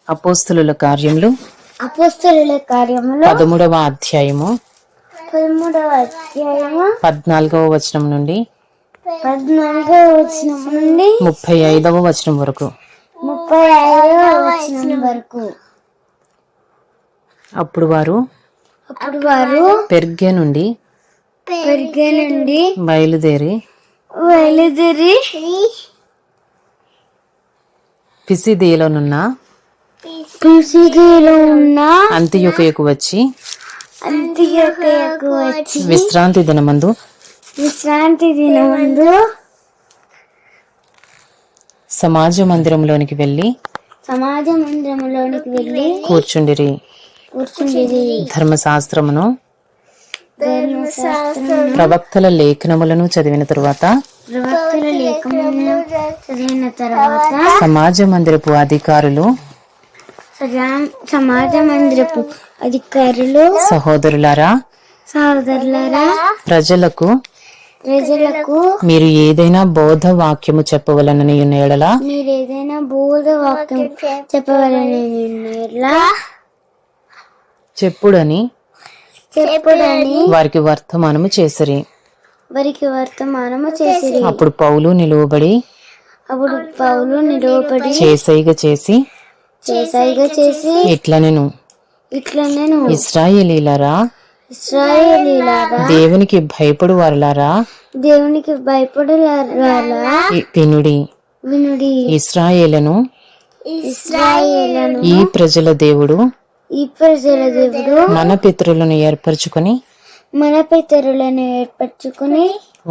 అపోస్తలుల కార్యములు 13వ అధ్యాయము 14వ వచనం నుండి 35వ వచనం వరకు. అప్పుడు వారు పెర్గే నుండి బయలుదేరి పిసిదియలోనున్న అంతియొకయకు వచ్చి విశ్రాంతి దినమందు సమాజ మందిరంలోనికి వెళ్ళి కూర్చుండిరి. ధర్మశాస్త్రమును ప్రవక్తల లేఖనములను చదివిన తరువాత సమాజ మందిరపు అధికారులు సహోదరులారా ప్రజలకు మీరు ఏదైనా బోధ వాక్యము చెప్పవలనని ఎడల చెప్పుడని వారికి వర్తమానము చేసిరి. అప్పుడు పౌలు నిలువబడి చేసైగ చేసి ఇట్లనెను, ఇశ్రాయేలీలారా, దేవునికి భయపడు వారులారా, వినుడి. ఇశ్రాయేలును ఈ ప్రజల దేవుడు మన పితరులను ఏర్పరచుకొని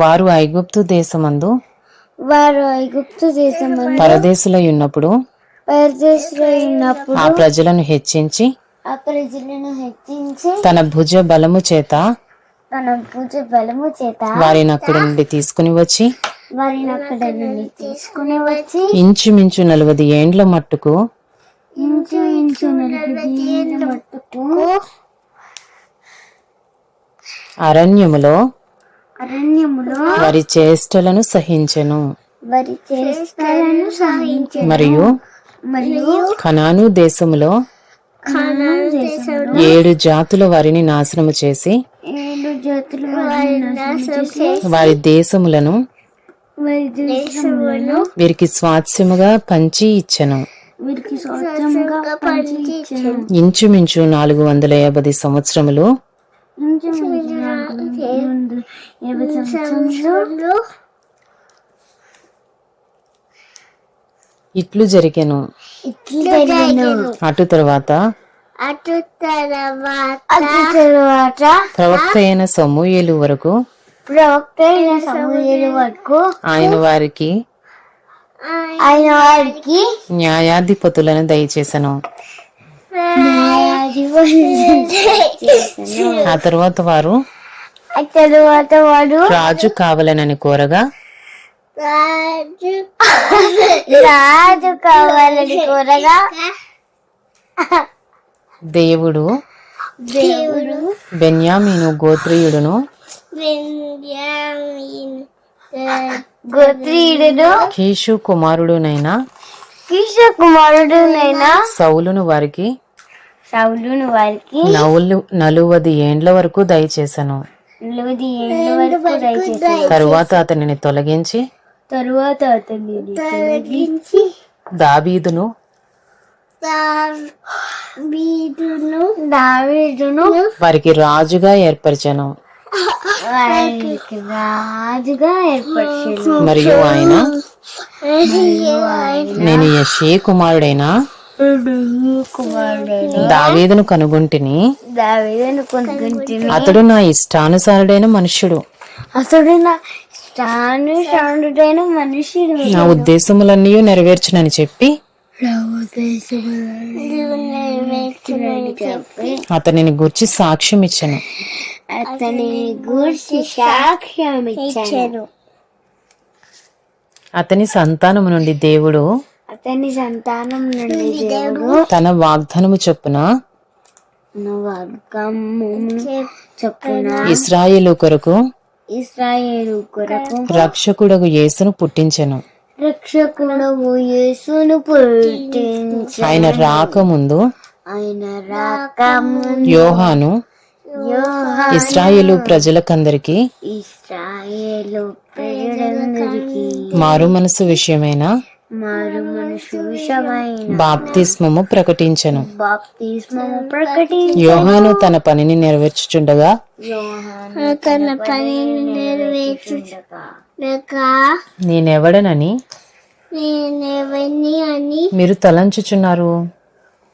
వారు ఐగుప్తు దేశమందు పరదేశులై ఉన్నప్పుడు ఆ ప్రజలను హెచ్చించి తన భుజ బలము చేత వారిని అక్కడి నుండి తీసుకుని వచ్చి ఇంచుమించు 40 ఏండ్ల మట్టుకు అరణ్యములో వారి చేష్టలను సహించెను. మరియు కనాను దేశములో 7 జాతుల వారిని నాశనము చేసి వారి దేశములను వీరికి స్వాస్థ్యముగా పంచి ఇచ్చెను. ఇంచుమించు 450 సంవత్సరములు ఇట్లు జరిగెను. అటు తర్వాత ప్రవక్త అయిన సమూయేలు వరకు ఆయన వారికి న్యాయాధిపతులను దయచేసెను. ఆ తరువాత వారు రాజు కావాలనని కోరగా దేవుడు బెన్యామీను గోత్రీయుడును కీషు కుమారుడునైన సౌలును వారికి 40 ఏండ్ల వరకు దయచేసెను. తరువాత అతనిని తొలగించి దావీదును వారికి రాజుగా ఏర్పరిచెను. మరియు ఆయన నేను యెషే కుమారుడైన దావీదును కనుగొంటిని, అతడు నా ఇష్టానుసారుడైన మనుష్యుడు, నా ఉద్దేశములన్నీ నెరవేర్చునని చెప్పి అతనిని గూర్చి సాక్ష్యం ఇచ్చెను. అతని సంతానము నుండి దేవుడు తన వాగ్దానము చొప్పున ఇశ్రాయేలు కొరకు రక్షకుడగు యేసును పుట్టించెను. రక్షకుడవు యేసును పుట్టించు. ఆయన రాకముందు ఆయన రాకముందు యోహాను ఇశ్రాయేలు ప్రజలకందరికి ఇశ్రాయేలు ప్రజలందరికీ మారు మనసు విషయమైన మారు మనుషు విషమైన బాప్తిస్మము ప్రకటించెను. బాప్తిస్మము ప్రకటించు. యోహాను తన పనిని నెరవేర్చుచుండగా యోహాను తన పనిని నెరవేర్చుచుండగా నేనెవడనని నేనెవరిని అని మీరు తలంచుచున్నారు?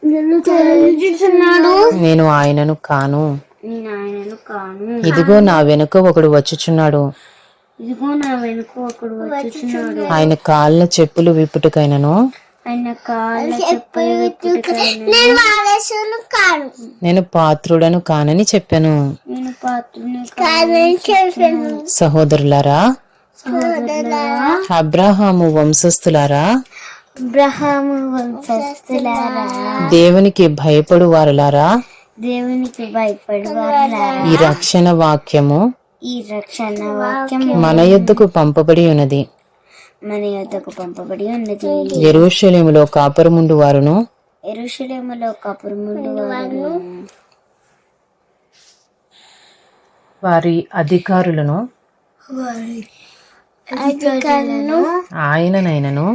నన్ను తలంచుచున్నాడు. నేను ఆయనను కాను. నేను ఆయనను కాను. ఇదిగో నా వెనుక ఒకడు వచ్చుచున్నాడు. ఇదిగో నా వెనుక ఒకడు వచ్చుచున్నాడు. ఆయన కాళ్ళ చెప్పులు విప్పుటకైనను ఆయన కాళ్ళ చెప్పులు విప్పుటకైనను నేను పాత్రుడను కానని చెప్పాను. నేను పాత్రుని కానని చెప్పాను. సహోదరులారా, సహోదరులారా, అబ్రహాము వంశస్థులారా, అబ్రహాము వంశస్థులారా, దేవునికి భయపడు వారులారా, దేవునికి భయపడేవారులారా, ఈ రక్షణ వాక్యము ఈ రక్షణ వాక్యము మన యొద్దకు పంపబడి ఉన్నది. మన యొద్దకు పంపబడి ఉన్నది. యెరూషలేములో కాపురముండు వారును యెరూషలేములో కాపురముండు వారును వారి అధికారులను ఆయననైనను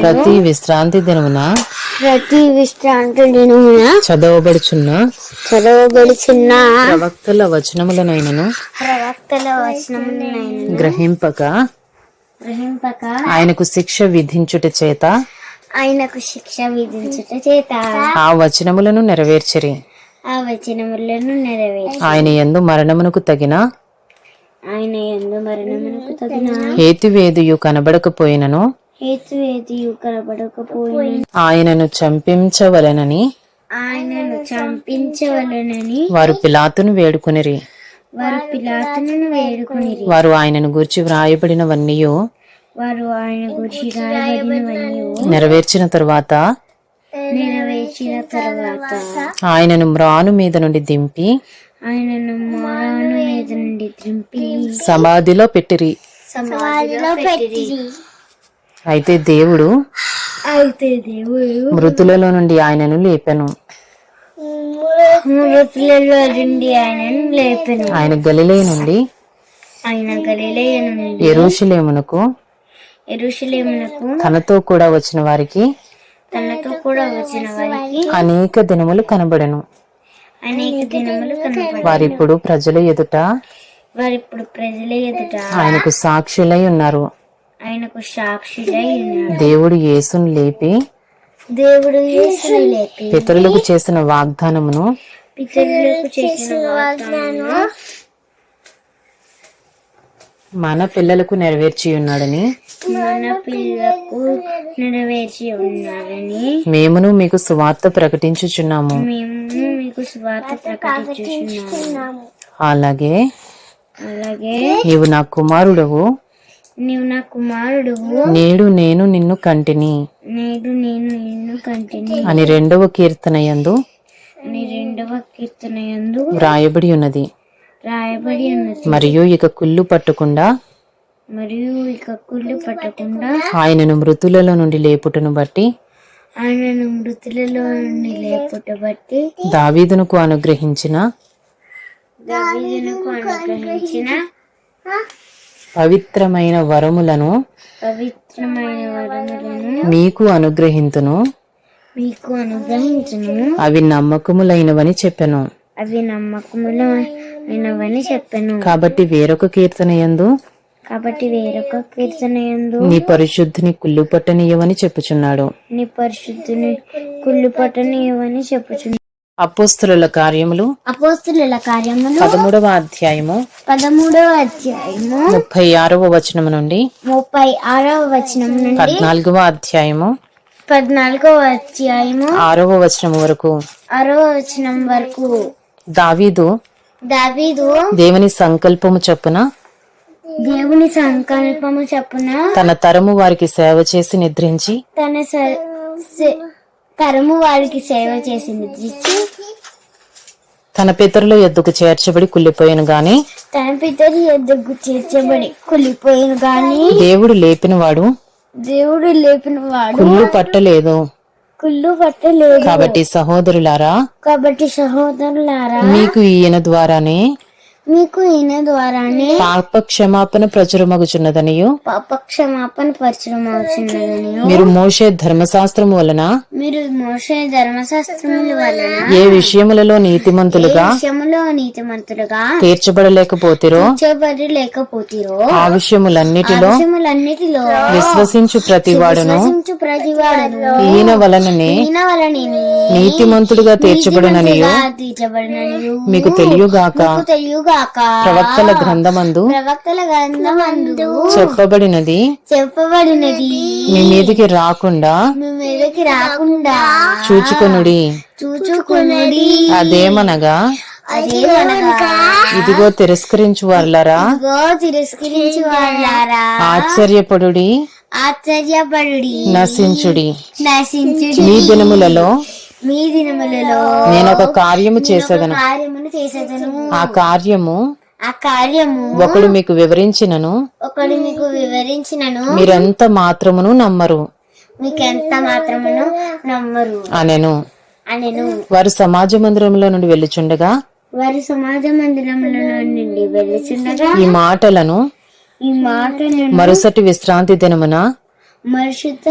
ప్రతి విశ్రాంతి దినమున ప్రతి విశ్రాంతి దినమున చదవబడుచున్న ప్రవక్తల వచనములనైనను గ్రహింపక ఆయనకు శిక్ష విధించుట చేత ఆయనకు శిక్ష విధించుట చేత ఆ వచనములను నెరవేర్చిరి. ఆ వచనములను నెరవేర్చి ఆయన యందు మరణమునకు తగిన ఆయన యందు మరణమునకు తగిన హేతువేదియు కనబడకపోయినను హేతువేదియు కనబడకపోయిన ఆయనను చంపించవలెనని ఆయనను చంపించవలెనని వారు పిలాతును వేడుకొనిరి. వారు పిలాతును వేడుకొనిరి. వారు ఆయనను గూర్చి వ్రాయబడినవన్నీయు వారు ఆయన గురించి రాయబడినవన్నీ నెరవేర్చిన తరువాత నెరవేర్చిన తర్వాత ఆయనను మ్రాను మీద నుండి దింపి ఆయనను మారాను మీద నుండి దింపి సమాధిలో పెట్టిరి. సమాధిలో పెట్టిరి. అయితే దేవుడు దేవుడు మృతులలో నుండి ఆయనను లేపెను. మృతులలో నుండి ఆయనను లేపెను. ఆయన గలిలయ నుండి ఆయన గలిలయ నుండి యెరూషలేమునకు తనతో కూడా వచ్చిన వారికి తనతో కూడా వచ్చిన వారికి అనేక దినములు కనబడెను. అనేక దినములు కనబడి వారిప్పుడు ప్రజల ఎదుట వారిప్పుడు ప్రజల ఎదుట ఆయనకు సాక్షులై ఉన్నారు. ఆయనకు సాక్షులై ఉన్నారు. దేవుడు యేసును లేపి దేవుడు యేసును లేపి పితరులకు చేసిన వాగ్దానమును పితరులకు చేసిన వాగ్దానము మన పిల్లలకు నెరవేర్చి ఉన్నాడని మన పిల్లకు నెరవేర్చి ఉన్నారని మేమును మీకు సువార్త ప్రకటించుచున్నాము. మేము మీకు సువార్త ప్రకటించుచున్నాము. అలాగే అలాగే నీవు నా కుమారుడవు, నీవు నా కుమారుడువు, నేడు నేను నిన్ను కంటిని నేడు నేను నిన్ను కంటిని అని 2వ కీర్తనయందు అని 2వ కీర్తనయందు వ్రాయబడి ఉన్నది. రాయబడి ఉన్నది. మరియు ఇక కుళ్ళు పట్టకుండా ఆయనను మృతులలో నుండి లేపుటను బట్టి ఆయనను మృతులలో నుండి లేపుట బట్టి దావీదునకు అనుగ్రహించిన పవిత్రమైన వరములను మీకు అనుగ్రహింతును, అవి నమ్మకములైనవని చెప్పెను. కాబట్టి వేరొక కీర్తనయందు నీ పరిశుద్ధిని కుళ్ళు పట్టనీయవని చెప్పుచున్నాడు. అపోస్తలుల కార్యములు 13వ అధ్యాయము 36వ వచనము నుండి 14వ అధ్యాయము 6వ వచనం వరకు దావీదు దేవుని సంకల్పము చొప్పున తన తరము వారికి సేవ చేసి నిద్రించి తన పితరుల యొద్దకు చేర్చబడి కుళ్ళిపోయాను గాని తన పితరి ఎద్దకు చేర్చబడి కుళ్ళిపోయిన గాని దేవుడు లేపినవాడు దేవుడు లేపిన వాడు కుళ్ళు పట్టలేదు. కుళ్ళు పట్టలేదు. కాబట్టి సహోదరులారా, కాబట్టి సహోదరులారా, మీకు ఈయన ద్వారానే మీకు ఈయన ద్వారానే పాప క్షమాపణ ప్రచురమగుచున్నదనియు పాప క్షమాపణ పరిచయమవుతున్నదని మీరు మోషే ధర్మశాస్త్రము వలన మీరు మోషే ధర్మశాస్త్రముల వలన ఏ విషయములలో నీతిమంతులుగా విషయములో నీతిమంతులుగా తీర్చబడలేకపోతిరో లేకపోతిరో ఆ విషయములన్నిటిలో విషయములన్నిటిలో విశ్వసించు ప్రతివాడును విశ్వసించు ప్రతివాడును ఈయన వలననే ఈయన వలనే నీతిమంతులుగా తీర్చబడిననియు తీర్చబడిననియు మీకు తెలియగాక తెలియగాక ప్రవక్తల గ్రంథమందు ప్రవక్తల గ్రంథమందు చెప్పబడినది చెప్పబడినది మీ మీదికి రాకుండా మీ మీదకి రాకుండా చూచుకొనుడి. చూచుకున్నది అదేమనగా అదేమనగా ఇదిగో తిరస్కరించు వారులారా ఇదిగో తిరస్కరించి వాళ్ళారా ఆశ్చర్యపడుడి, ఆశ్చర్యపడుడి, నశించుడి. నశించుడి. మీ దినములలో మీ దినములలో నేనొక కార్యము చేసేదను. కార్యమును చేసేదను. ఆ కార్యము ఆ కార్యము ఒకడు మీకు వివరించినను ఒకడు మీకు వివరించినను మీరెంత మాత్రమును నమ్మరు మీకెంత మాత్రమును నమ్మరు అనెను. అనెను. వారు సమాజ మందిరంలో నుండి వెళ్ళుచుండగా వారి సమాజ మందిరముల నుండి వెళ్ళుచుండగా ఈ మాటలను ఈ మాటను మరుసటి విశ్రాంతి దినమున మరుసట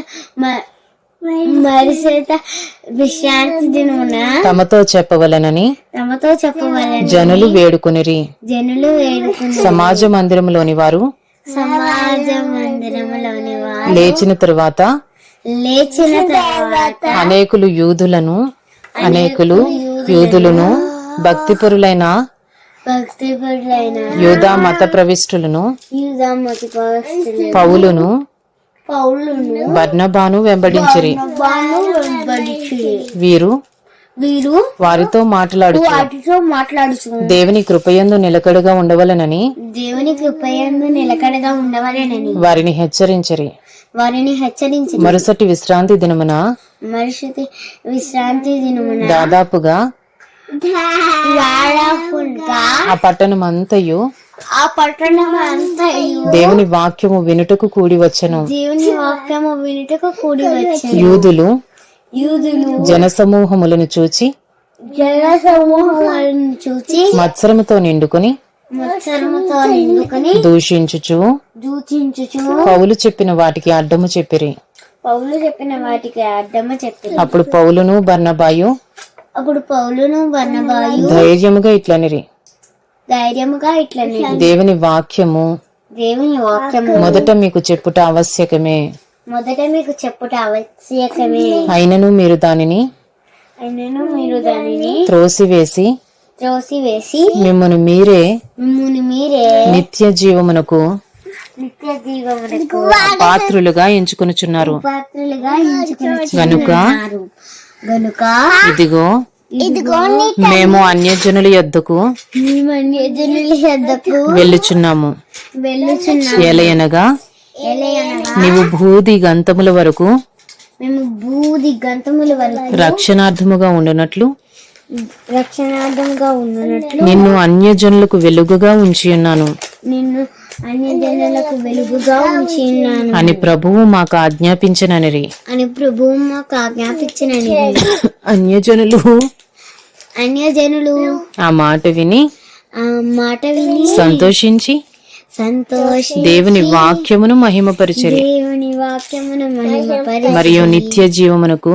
విశ్రాంతి దినమున తమతో చెప్పవలనని తమతో చెప్పవలని జనులు వేడుకొనిరి. జనులు వేడుకుని సమాజ మందిరములోని వారు సమాజ మందిరములోని వారు లేచిన తరువాత లేచిన తర్వాత అనేకులు యూదులను భక్తిపరులైన భక్తిపరులైన యూదా మత ప్రవిష్టులను యూదామతి పౌలును పౌలును బర్నబాను వెంబడించిరి. వెంబడించిరి. వీరు వీరు వారితో మాట్లాడుచు వాటితో మాట్లాడుచు దేవుని కృపయందు నిలకడగా ఉండవలెనని దేవుని కృపయందు నిలకడగా ఉండవలెనని వారిని హెచ్చరించిరి. మరుసటి విశ్రాంతి దినమున మరుసటి విశ్రాంతి దినమున దాదాపుగా ఆ పట్టణమంతయు ఆ పట్టణం అంతయు దేవుని వాక్యము వినుటకు కూడి వచ్చెను. దేవుని వాక్యము వినుటకు కూడి వచ్చెను. యూదులు జనసమూహములను చూచి మత్సరముతో నిండుకొని దూషించుచు పౌలు చెప్పిన వాటికి అడ్డము చెప్పిరి. అప్పుడు పౌలును బర్నబాయు ధైర్యముగా ఇట్లనిరి, దేవుని వాక్యము మొదట మీకు చెప్పుట ఆవశ్యకమే. అయినను మీరు దానిని త్రోసివేసి మిమ్మును మీరే నిత్య జీవమునకు పాత్రులుగా ఎంచుకొనుచున్నారు. గనుక ఇదిగో మేము అన్యజనుల యొద్దకు వెళ్ళుచున్నాము. ఎలయనగా నీవు భూది గంతముల వరకు రక్షణార్థముగా ఉండునట్లు నిన్ను అన్యజనులకు వెలుగుగా ఉంచి ఉన్నాను అని ప్రభువు మాకు ఆజ్ఞాపించననిరి. అన్యజనులు ఆ మాట విని సంతోషించి దేవుని వాక్యమును మహిమపరిచిరి. మరియు నిత్య జీవమునకు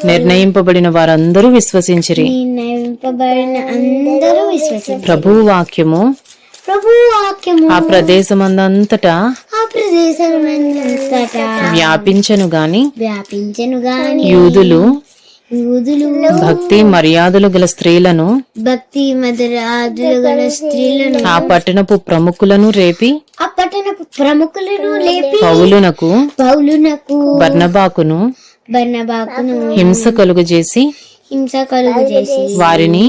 నిర్ణయింపబడిన వారందరూ విశ్వసించిరి. ప్రభువు వాక్యము ఆ ప్రదేశమందంతటా వ్యాపించను గాని యూదులు భక్తి మర్యాదలు గల స్త్రీలను ఆ పట్టణపు ప్రముఖులను రేపి పౌలునకు బర్నబాకును హింస కలుగజేసి వారిని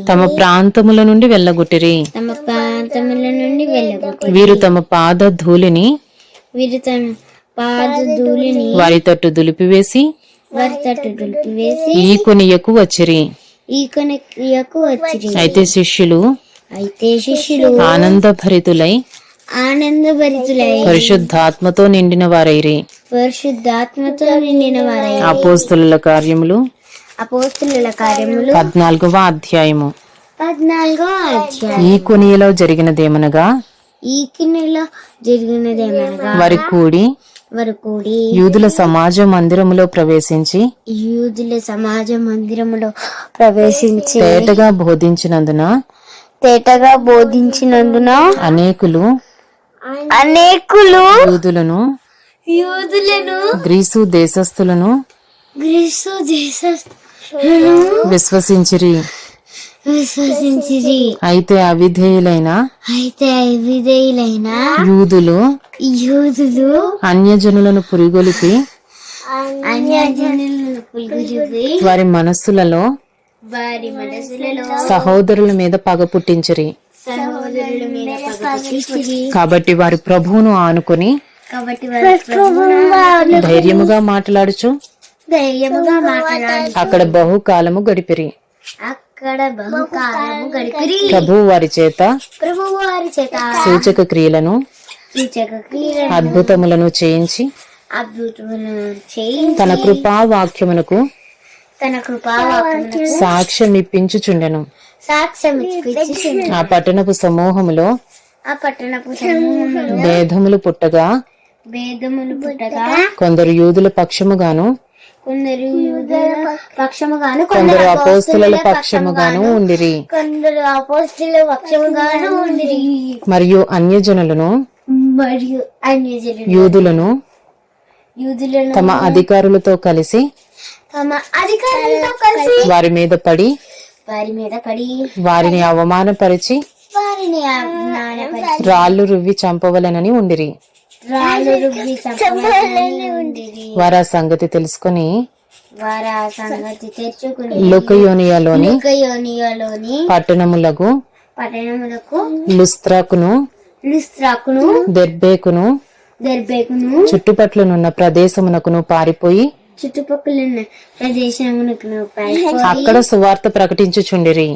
తమ ప్రాంతముల నుండి వెళ్ళగొట్టిరి. వీరు తమ పాద ధూళిని వారి తట్టు దులిపివేసి వారి తట్టు దులిపివేసి ఈ కొనియకు వచ్చిరి. ఈ కొనకు వచ్చిరి. అయితే శిష్యులు ఆనందభరితులై ఆనందభరితులై పరిశుద్ధాత్మతో నిండిన వారైరి. పరిశుద్ధాత్మతో నిండిన వారై అపోస్తలుల కార్యములు అపోస్తలుల కార్యములు 14వ అధ్యాయము. 14వ అధ్యాయం. ఈ కొనియలో జరిగినదేమనగా ఈ కిన్నెలో జరిగినదేమనగా వారి కూడి వారు కూడి యూదుల సమాజ మందిరములో ప్రవేశించి యూదుల సమాజ మందిరములో ప్రవేశించి తేటగా బోధించినందున అనేకులు యూదులను గ్రీసు దేశస్థులను విశ్వసించిరి. అయితే అవిధేయులైన యూదులు అన్యజనులను పురిగొలిపి వారి మనస్సులలో సహోదరుల మీద పగ పుట్టించిరి. కాబట్టి వారి ప్రభువును ఆనుకొని ధైర్యముగా మాట్లాడుచు అక్కడ బహుకాలము గడిపిరి. ప్రభువు వారి చేత సూచక క్రియలను అద్భుతములను చేయించి తన కృపావాక్యమునకు సాక్ష్యం ఇప్పించుచుండెను. ఆ పట్టణపు సమూహములో భేదములు పుట్టగా కొందరు యూదుల పక్షముగాను కొందరు అపోస్తలుల పక్షముగాను ఉండిరి. మరియు అన్యజనులను యూదులను తమ అధికారులతో కలిసి వారి మీద పడి వారిని అవమానపరిచి రాళ్లు రువ్వి చంపవలెనని ఉండిరి. వారు ఆ సంగతి తెలుసుకుని లుకయోనియాలోని పట్టణములకు లుస్త్రాకును దెర్బేకును చుట్టుపట్లనున్న ప్రదేశమునకును పారిపోయి అక్కడ సువార్త ప్రకటించుచుండిరి.